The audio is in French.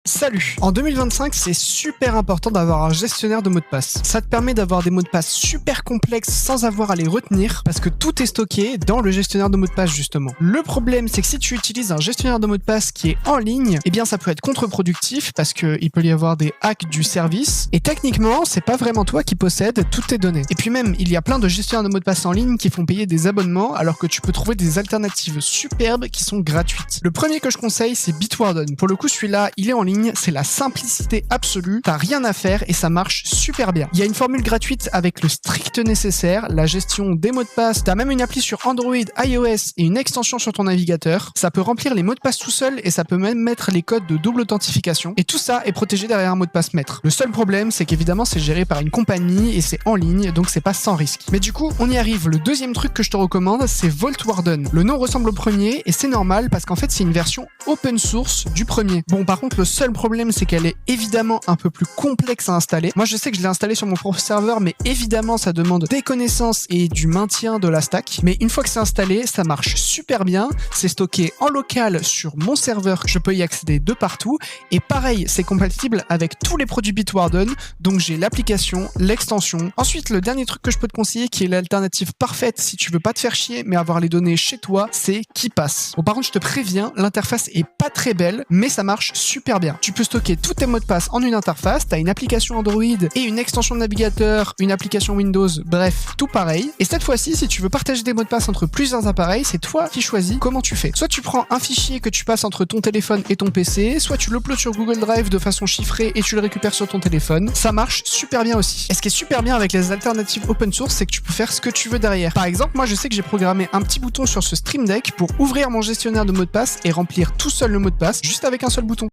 Salut! En 2025, c'est super important d'avoir un gestionnaire de mots de passe. Ça te permet d'avoir des mots de passe super complexes sans avoir à les retenir parce que tout est stocké dans le gestionnaire de mots de passe justement. Le problème, c'est que si tu utilises un gestionnaire de mots de passe qui est en ligne, eh bien ça peut être contre-productif parce qu'il peut y avoir des hacks du service et techniquement, c'est pas vraiment toi qui possèdes toutes tes données. Et puis même, il y a plein de gestionnaires de mots de passe en ligne qui font payer des abonnements alors que tu peux trouver des alternatives superbes qui sont gratuites. Le premier que je conseille, c'est Bitwarden. Pour le coup, celui-là, il est en ligne. C'est la simplicité absolue, t'as rien à faire et ça marche super bien. Il y a une formule gratuite avec le strict nécessaire, la gestion des mots de passe, t'as même une appli sur Android, iOS et une extension sur ton navigateur. Ça peut remplir les mots de passe tout seul et ça peut même mettre les codes de double authentification. Et tout ça est protégé derrière un mot de passe maître. Le seul problème, c'est qu'évidemment c'est géré par une compagnie et c'est en ligne, donc c'est pas sans risque. Mais du coup, on y arrive. Le deuxième truc que je te recommande, c'est Vaultwarden. Le nom ressemble au premier et c'est normal parce qu'en fait c'est une version open source du premier. Bon, par contre, le seul problème, c'est qu'elle est évidemment un peu plus complexe à installer. Moi, je sais que je l'ai installé sur mon propre serveur, mais évidemment, ça demande des connaissances et du maintien de la stack. Mais une fois que c'est installé, ça marche super bien. C'est stocké en local sur mon serveur. Je peux y accéder de partout. Et pareil, c'est compatible avec tous les produits Bitwarden. Donc, j'ai l'application, l'extension. Ensuite, le dernier truc que je peux te conseiller, qui est l'alternative parfaite si tu veux pas te faire chier, mais avoir les données chez toi, c'est KeePass. Bon, par contre, je te préviens, l'interface est pas très belle, mais ça marche super bien. Tu peux stocker tous tes mots de passe en une interface, t'as une application Android et une extension de navigateur, une application Windows, bref, tout pareil. Et cette fois-ci, si tu veux partager des mots de passe entre plusieurs appareils, c'est toi qui choisis comment tu fais. Soit tu prends un fichier que tu passes entre ton téléphone et ton PC, soit tu l'uploades sur Google Drive de façon chiffrée et tu le récupères sur ton téléphone. Ça marche super bien aussi. Et ce qui est super bien avec les alternatives open source, c'est que tu peux faire ce que tu veux derrière. Par exemple, moi je sais que j'ai programmé un petit bouton sur ce Stream Deck pour ouvrir mon gestionnaire de mots de passe et remplir tout seul le mot de passe juste avec un seul bouton.